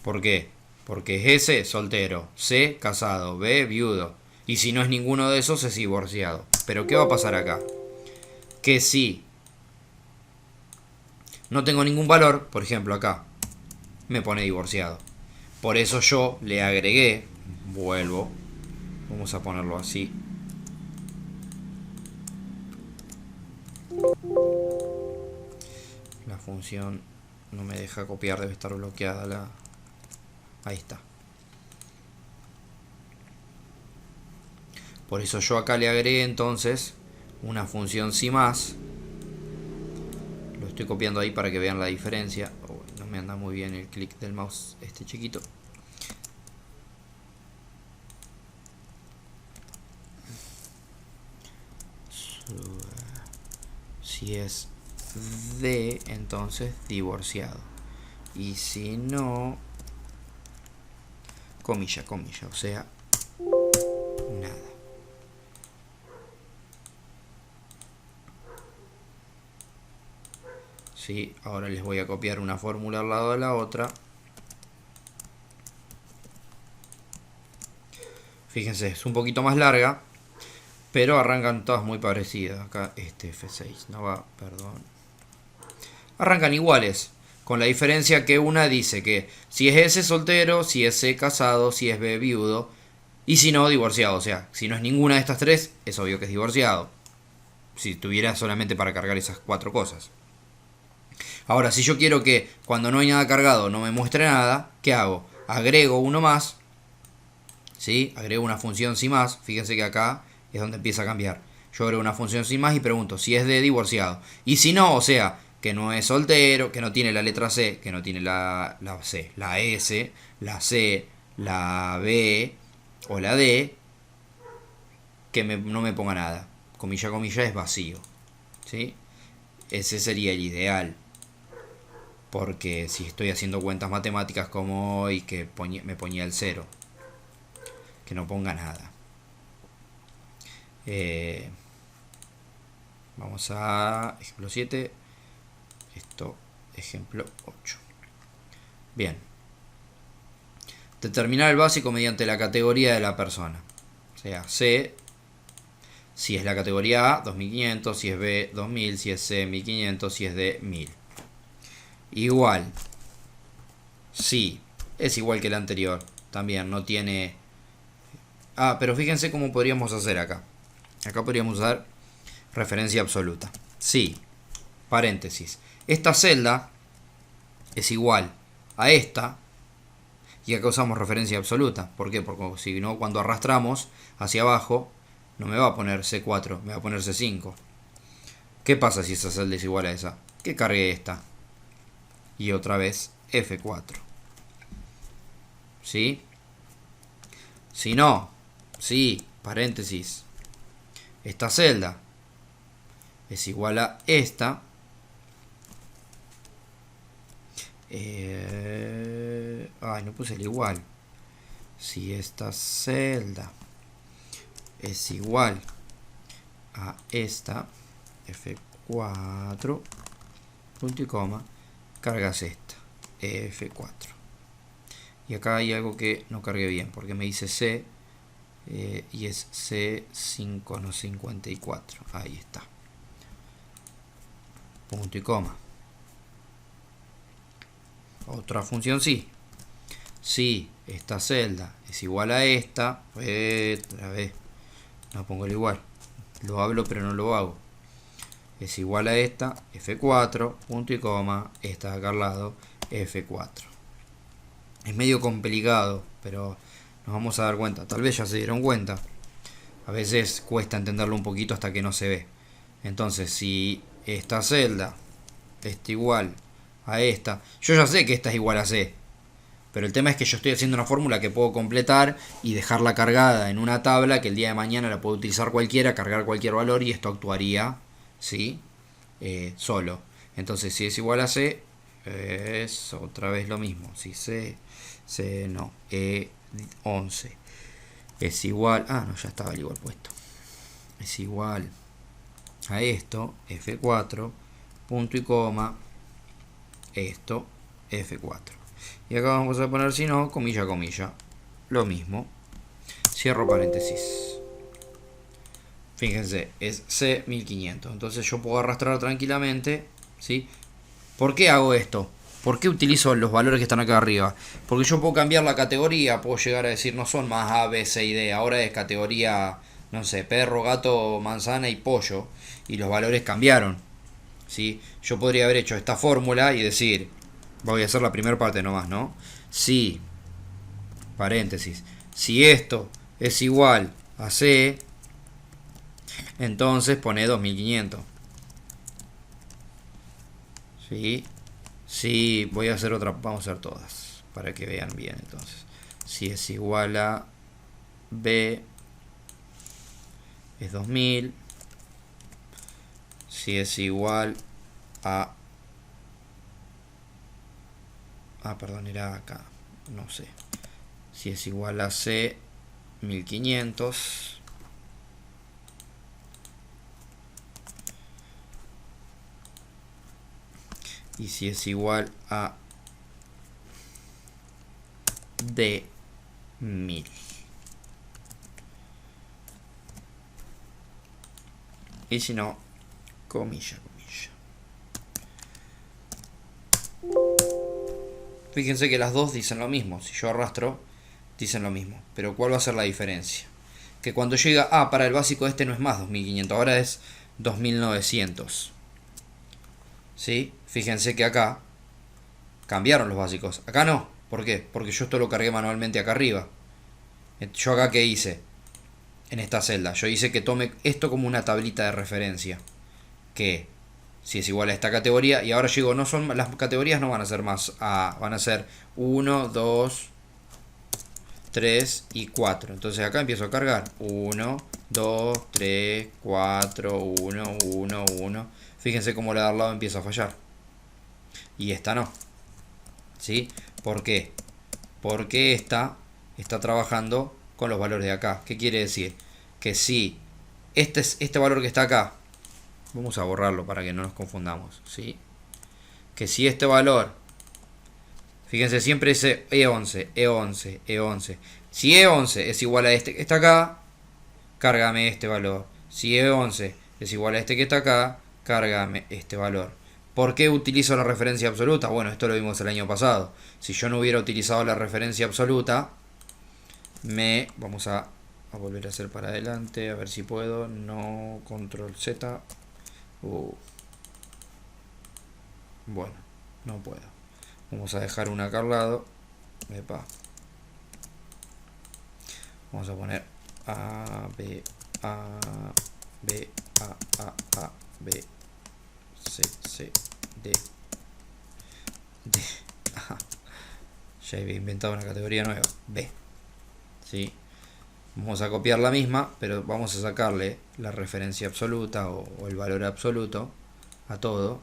¿Por qué? Porque es S, soltero. C, casado. B, viudo. Y si no es ninguno de esos, es divorciado. Pero ¿qué va a pasar acá? Que si no tengo ningún valor, por ejemplo acá, me pone divorciado. Por eso yo le agregué, vuelvo, vamos a ponerlo así. La función no me deja copiar, debe estar bloqueada la... Ahí está. Por eso yo acá le agregué entonces una función si más. Lo estoy copiando ahí para que vean la diferencia. Oh, no me anda muy bien el clic del mouse este chiquito. Si es de, entonces divorciado. Y si no, comilla, comilla, o sea, nada. ¿Sí? Ahora les voy a copiar una fórmula al lado de la otra. Fíjense, es un poquito más larga, pero arrancan todas muy parecidas. Acá este F6, no va, perdón. Arrancan iguales, con la diferencia que una dice que si es S, soltero, si es C, casado, si es B, viudo, y si no, divorciado. O sea, si no es ninguna de estas tres, es obvio que es divorciado. Si tuviera solamente para cargar esas cuatro cosas. Ahora, si yo quiero que cuando no hay nada cargado no me muestre nada, ¿qué hago? Agrego uno más, ¿sí? Agrego una función si más. Fíjense que acá es donde empieza a cambiar. Yo agrego una función si más y pregunto si es de divorciado. Y si no, o sea, que no es soltero, que no tiene la letra C, que no tiene la C, la S, la C, la B o la D, que no me ponga nada. Comilla, comilla es vacío, ¿sí? Ese sería el ideal. Porque si estoy haciendo cuentas matemáticas como hoy, que me ponía el 0, que no ponga nada. Vamos a ejemplo 7. Esto, ejemplo 8. Bien. Determinar el básico mediante la categoría de la persona. O sea, C, si es la categoría A, 2500, si es B, 2000, si es C, 1500, si es D, 1000. Igual. Sí, es igual que el anterior. También no tiene... Ah, pero fíjense cómo podríamos hacer acá. Acá podríamos usar referencia absoluta. Sí, paréntesis. Esta celda es igual a esta. Y acá usamos referencia absoluta. ¿Por qué? Porque si no, cuando arrastramos hacia abajo, no me va a poner C4, me va a poner C5. ¿Qué pasa si esa celda es igual a esa? Que cargue esta. Y otra vez F4. ¿Sí? Si no, sí, paréntesis. Esta celda es igual a esta. Ay, no puse el igual. Si esta celda es igual a esta, F4, punto y coma, cargas esta, F4. Y acá hay algo que no cargué bien, porque me dice C y es C5, no 54. Ahí está. Punto y coma. Otra función sí. Si esta celda es igual a esta, otra vez, no pongo el igual. Lo hablo pero no lo hago. Es igual a esta, F4, punto y coma, esta de acá al lado, F4. Es medio complicado, pero nos vamos a dar cuenta. Tal vez ya se dieron cuenta. A veces cuesta entenderlo un poquito hasta que no se ve. Entonces, si esta celda está igual a esta, yo ya sé que esta es igual a C, pero el tema es que yo estoy haciendo una fórmula que puedo completar y dejarla cargada en una tabla que el día de mañana la puede utilizar cualquiera, cargar cualquier valor y esto actuaría, ¿sí? Solo. Entonces, si es igual a C, es otra vez lo mismo. Si C no, E11 es igual, no, ya estaba el igual puesto. Es igual a esto, F4, punto y coma, esto, F4. Y acá vamos a poner, si no, comilla, comilla. Lo mismo. Cierro paréntesis. Fíjense, es C1500. Entonces yo puedo arrastrar tranquilamente, ¿sí? ¿Por qué hago esto? ¿Por qué utilizo los valores que están acá arriba? Porque yo puedo cambiar la categoría, puedo llegar a decir no son más A, B, C y D, ahora es categoría, no sé, perro, gato, manzana y pollo, y los valores cambiaron, ¿sí? Yo podría haber hecho esta fórmula y decir, voy a hacer la primera parte nomás, ¿no? Si, paréntesis, si esto es igual a C, entonces pone 2500, ¿sí? Si voy a hacer otra, vamos a hacer todas para que vean bien. Entonces, si es igual a B es 2000, si es igual a perdón, era acá, no sé, si es igual a C 1500, y si es igual a D 1000. Y si no, comilla, comilla. Fíjense que las dos dicen lo mismo. Si yo arrastro, dicen lo mismo. Pero ¿cuál va a ser la diferencia? Que cuando llega, para el básico este no es más 2500, ahora es 2900. ¿Sí? Fíjense que acá cambiaron los básicos. Acá no. ¿Por qué? Porque yo esto lo cargué manualmente acá arriba. Yo acá, ¿qué hice? En esta celda. Yo hice que tome esto como una tablita de referencia. Que si es igual a esta categoría. Y ahora llego, no son, las categorías no van a ser más A. Van a ser 1, 2, 3 y 4. Entonces acá empiezo a cargar. 1, 2, 3, 4, 1, 1, 1. Fíjense cómo la de al lado empieza a fallar. Y esta no. ¿Sí? ¿Por qué? Porque esta está trabajando con los valores de acá. ¿Qué quiere decir? Que si este valor que está acá, vamos a borrarlo para que no nos confundamos, ¿sí? Que si este valor, fíjense, siempre dice E11, E11, E11. Si E11 es igual a este que está acá, cárgame este valor. Si E11 es igual a este que está acá, cárgame este valor. ¿Por qué utilizo la referencia absoluta? Bueno, esto lo vimos el año pasado. Si yo no hubiera utilizado la referencia absoluta, vamos a volver a hacer para adelante, a ver si puedo. No, control Z. Bueno, no puedo. Vamos a dejar una acá al lado. Epa. Vamos a poner A, B, A, B, A, B, C, C, D, D. Ya he inventado una categoría nueva. B. ¿Sí? Vamos a copiar la misma, pero vamos a sacarle la referencia absoluta o el valor absoluto a todo.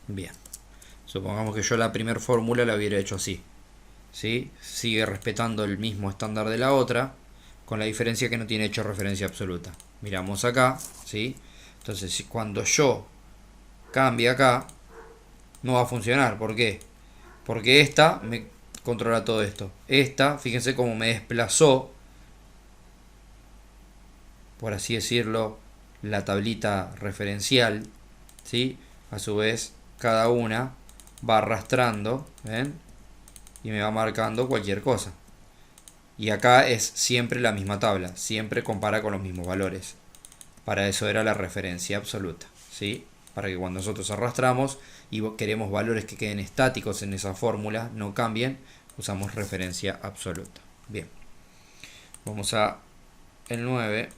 Bien. Supongamos que yo la primera fórmula la hubiera hecho así. ¿Sí? Sigue respetando el mismo estándar de la otra, con la diferencia que no tiene hecho referencia absoluta. Miramos acá, ¿sí? Entonces, cuando yo cambie acá, no va a funcionar. ¿Por qué? Porque esta me controla todo esto. Esta, fíjense cómo me desplazó, por así decirlo, la tablita referencial, ¿sí? A su vez, cada una va arrastrando, ¿ven? Y me va marcando cualquier cosa. Y acá es siempre la misma tabla, siempre compara con los mismos valores. Para eso era la referencia absoluta, ¿sí? Para que cuando nosotros arrastramos y queremos valores que queden estáticos en esa fórmula, no cambien, usamos referencia absoluta. Bien, vamos a el 9.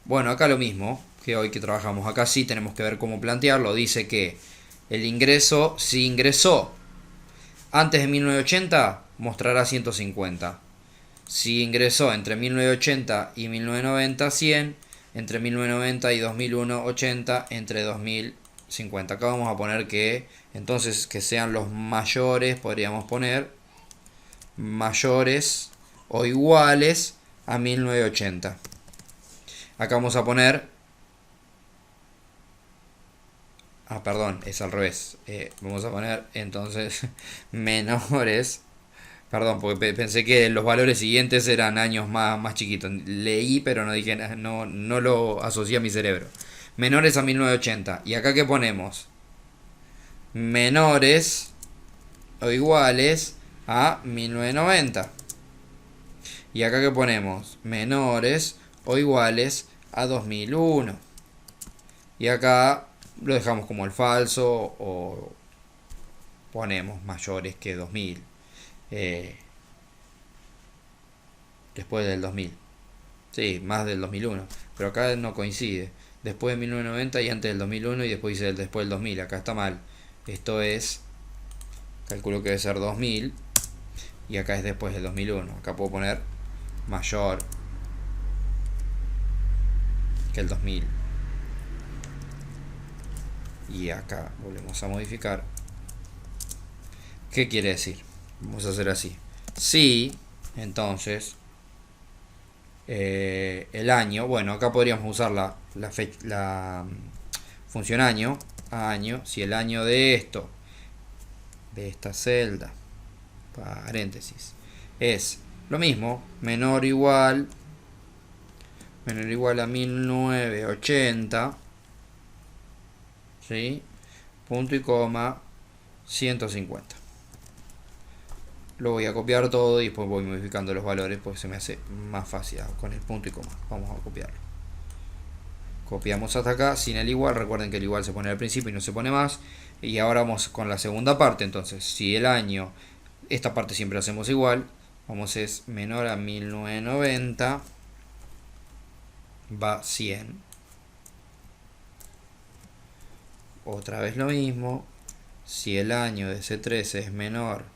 Bueno, acá lo mismo que hoy que trabajamos. Acá sí tenemos que ver cómo plantearlo. Dice que el ingreso, si ingresó antes de 1980, mostrará 150. Si ingresó entre 1980 y 1990, 100. Entre 1990 y 2001, 80. Entre 2050. Acá vamos a poner que, entonces, que sean los mayores, podríamos poner, mayores o iguales a 1980. Acá vamos a poner, perdón, es al revés. Vamos a poner entonces menores. Perdón, porque pensé que los valores siguientes eran años más chiquitos. Leí, pero no dije, no lo asocié a mi cerebro. Menores a 1980. ¿Y acá qué ponemos? Menores o iguales a 1990. ¿Y acá qué ponemos? Menores o iguales a 2001. Y acá lo dejamos como el falso o ponemos mayores que 2000. Después del 2000. Sí, más del 2001. Pero acá no coincide. Después de 1990 y antes del 2001 y después dice después del 2000. Acá está mal. Esto es, calculo que debe ser 2000 y acá es después del 2001. Acá puedo poner mayor que el 2000. Y acá volvemos a modificar. ¿Qué quiere decir? Vamos a hacer así. Si, entonces, el año, bueno, acá podríamos usar la función año, si el año de esto, de esta celda, paréntesis, es lo mismo, menor o igual a 1980, ¿sí? Punto y coma 150. Lo voy a copiar todo y después voy modificando los valores porque se me hace más fácil con el punto y coma. Vamos a copiarlo. Copiamos hasta acá sin el igual. Recuerden que el igual se pone al principio y no se pone más. Y ahora vamos con la segunda parte. Entonces, si el año, esta parte siempre la hacemos igual. Vamos, es menor a 1990. Va 100. Otra vez lo mismo. Si el año de C13 es menor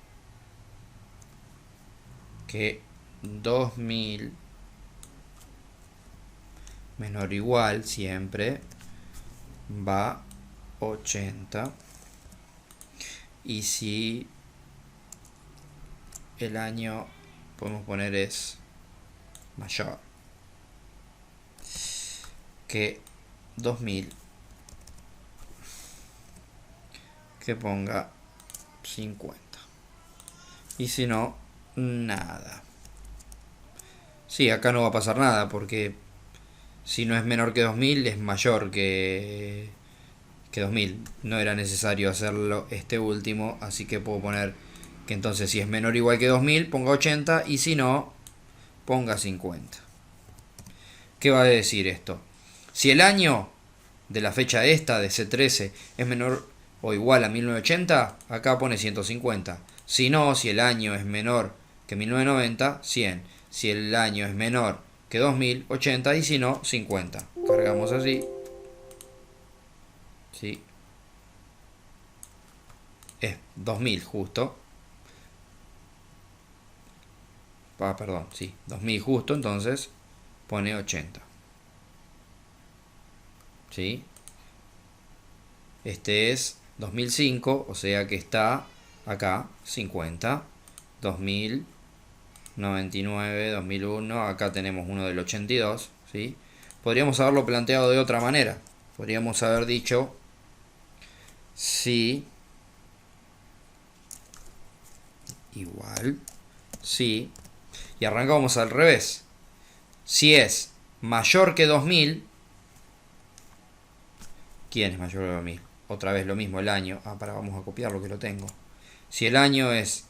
que 2000, menor o igual siempre, va 80. Y si el año, podemos poner, es mayor que 2000, que ponga 50. Y si no, nada. Sí, acá no va a pasar nada porque si no es menor que 2000 es mayor que 2000. No era necesario hacerlo este último, así que puedo poner que entonces si es menor o igual que 2000 ponga 80 y si no ponga 50. ¿Qué va a decir esto? Si el año de la fecha esta de C13 es menor o igual a 1980, acá pone 150. Si no, si el año es menor que 1990, 100. Si el año es menor que 2000, 80 y si no, 50. Cargamos así. ¿Sí? Es 2000 justo. Perdón, sí, 2000 justo, entonces pone 80. ¿Sí? Este es 2005, o sea que está acá 50. 2099, 2001, acá tenemos uno del 82, ¿sí? Podríamos haberlo planteado de otra manera. Podríamos haber dicho si igual, si, y arrancamos al revés. Si es mayor que 2000, ¿quién es mayor que 2000? Otra vez lo mismo, el año. Vamos a copiarlo que lo tengo. Si el año es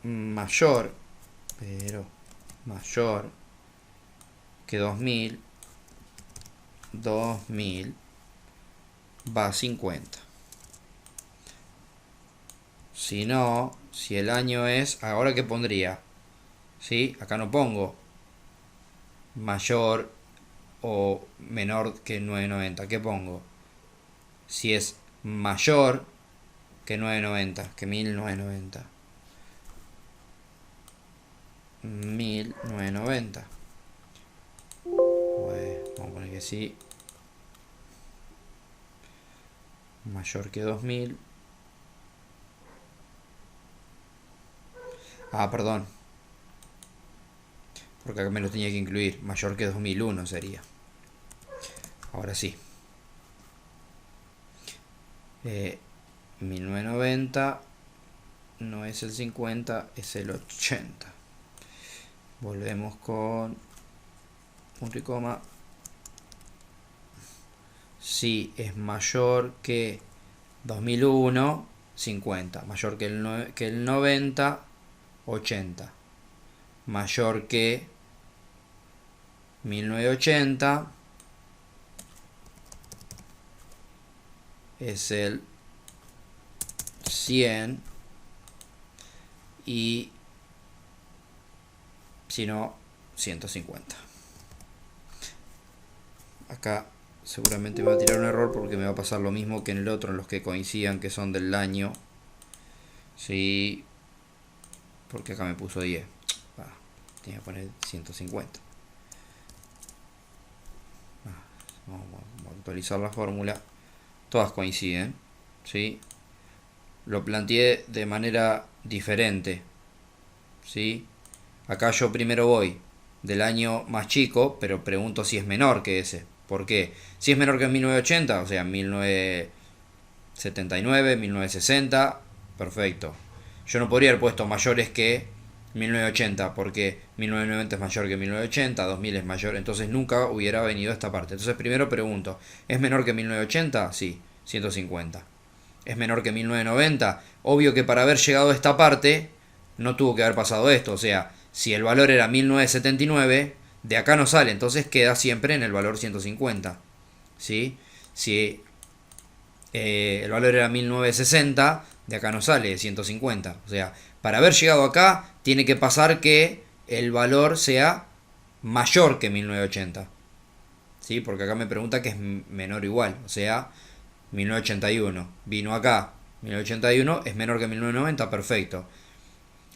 mayor, pero mayor que 2000, 2000 va a 50. Si no, si el año es, ahora qué pondría, ¿sí? Acá no pongo mayor o menor que 990, ¿qué pongo? Si es mayor que 990, que 1990. 1990. Pues, vamos a poner que sí. Mayor que 2000. Perdón. Porque acá me lo tenía que incluir. Mayor que 2001 sería. Ahora sí. 1990 no es el 50, es el 80. Volvemos con punto y coma. Si es mayor que 2001, 50. Mayor que el 90, 80. Mayor que 1980 es el 100. Y si no, 150. Acá seguramente me va a tirar un error porque me va a pasar lo mismo que en el otro, en los que coincidan que son del año. Sí, porque acá me puso 10. Tenía que poner 150. Vamos a actualizar la fórmula. Todas coinciden, ¿sí? Lo planteé de manera diferente, ¿sí? Acá yo primero voy del año más chico, pero pregunto si es menor que ese. ¿Por qué? Si es menor que 1980, o sea, 1979, 1960, perfecto. Yo no podría haber puesto mayores que 1980, porque 1990 es mayor que 1980, 2000 es mayor, entonces nunca hubiera venido esta parte. Entonces primero pregunto, ¿es menor que 1980? Sí, 150. ¿Es menor que 1990? Obvio que para haber llegado a esta parte no tuvo que haber pasado esto, o sea, si el valor era 1979, de acá no sale, entonces queda siempre en el valor 150. ¿Sí? Si el valor era 1960, de acá no sale 150. O sea, para haber llegado acá, tiene que pasar que el valor sea mayor que 1980. ¿Sí? Porque acá me pregunta que es menor o igual. O sea, 1981. Vino acá. 1981 es menor que 1990, perfecto.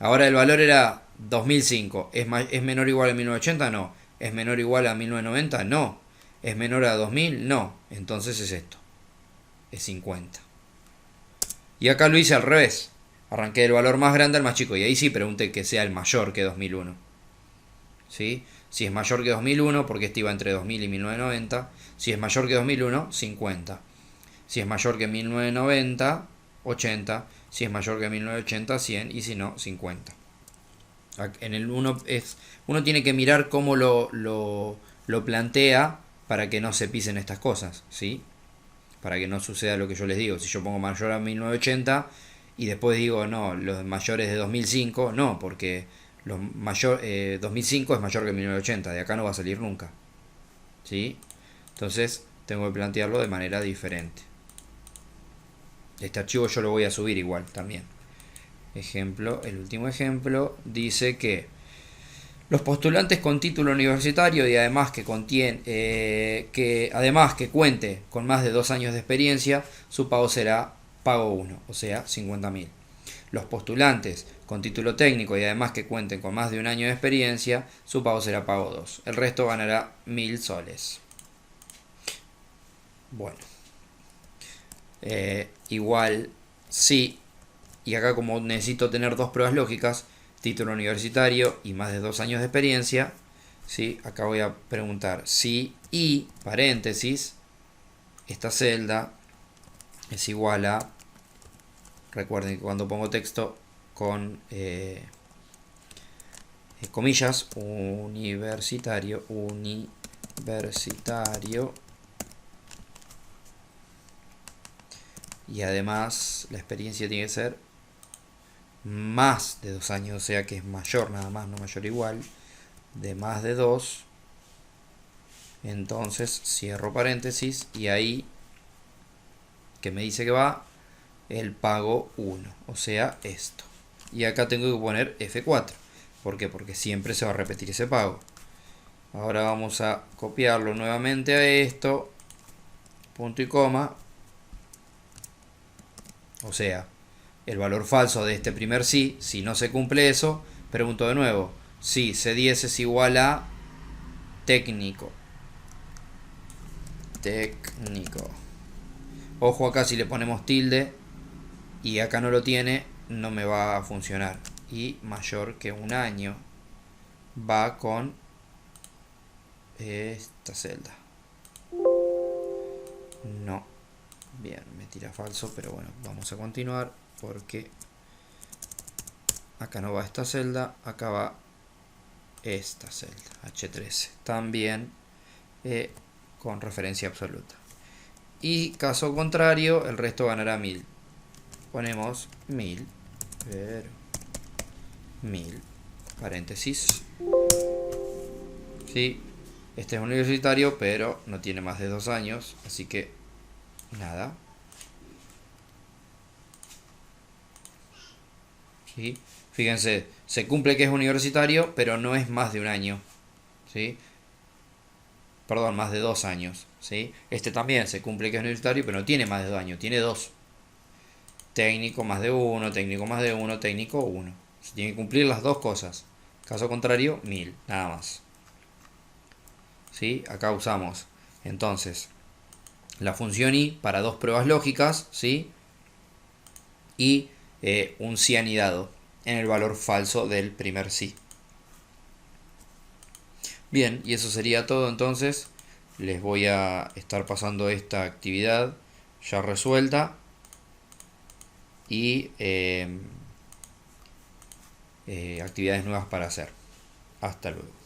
Ahora el valor era 2005. ¿Es menor o igual a 1980? No. ¿Es menor o igual a 1990? No. ¿Es menor a 2000? No. Entonces es esto. Es 50. Y acá lo hice al revés. Arranqué del valor más grande al más chico. Y ahí sí pregunté que sea el mayor que 2001. ¿Sí? Si es mayor que 2001, porque este iba entre 2000 y 1990. Si es mayor que 2001, 50. Si es mayor que 1990, 80. Si es mayor que 1980, 100. Y si no, 50. En el uno tiene que mirar cómo lo plantea para que no se pisen estas cosas, ¿sí? Para que no suceda lo que yo les digo. Si yo pongo mayor a 1980 y después digo, no, los mayores de 2005, no, porque 2005 es mayor que 1980, de acá no va a salir nunca, ¿sí? Entonces tengo que plantearlo de manera diferente. Este archivo yo lo voy a subir igual también. Ejemplo, el último ejemplo dice que los postulantes con título universitario y además que cuente con más de 2 años de experiencia, su pago será pago 1, o sea, 50.000. Los postulantes con título técnico y además que cuenten con más de 1 año de experiencia, su pago será pago 2. El resto ganará 1000 soles. Bueno, igual sí. Y acá, como necesito tener dos pruebas lógicas, título universitario y más de 2 años de experiencia, ¿sí? Acá voy a preguntar si y, paréntesis, esta celda es igual a, recuerden que cuando pongo texto con comillas, universitario, y además la experiencia tiene que ser más de 2 años, o sea que es mayor nada más, no mayor igual, de más de 2. Entonces cierro paréntesis y ahí que me dice que va el pago 1, o sea esto. Y acá tengo que poner F4. ¿Por qué? Porque siempre se va a repetir ese pago. Ahora vamos a copiarlo nuevamente a esto, punto y coma, o sea, el valor falso de este primer sí. Si no se cumple eso, pregunto de nuevo, si C10 es igual a técnico. Ojo acá, si le ponemos tilde y acá no lo tiene, no me va a funcionar. Y mayor que 1 año va con esta celda. No. Bien, me tira falso, pero bueno, vamos a continuar porque acá no va esta celda, acá va esta celda, H13. También con referencia absoluta. Y caso contrario, el resto ganará 1000. Ponemos 1000, pero 1000, paréntesis. ¿Sí? Este es universitario, pero no tiene más de 2 años, así que nada. ¿Sí? Fíjense, se cumple que es universitario, pero no es más de 1 año. ¿Sí? Perdón, más de 2 años. ¿Sí? Este también se cumple que es universitario, pero no tiene más de 2 años, tiene 2. Técnico más de 1, técnico más de 1, técnico 1. Se tienen que cumplir las dos cosas. Caso contrario, 1000, nada más. ¿Sí? Acá usamos entonces la función i para dos pruebas lógicas, ¿sí? Y un sí anidado en el valor falso del primer sí. Bien, y eso sería todo entonces. Les voy a estar pasando esta actividad ya resuelta y actividades nuevas para hacer. Hasta luego.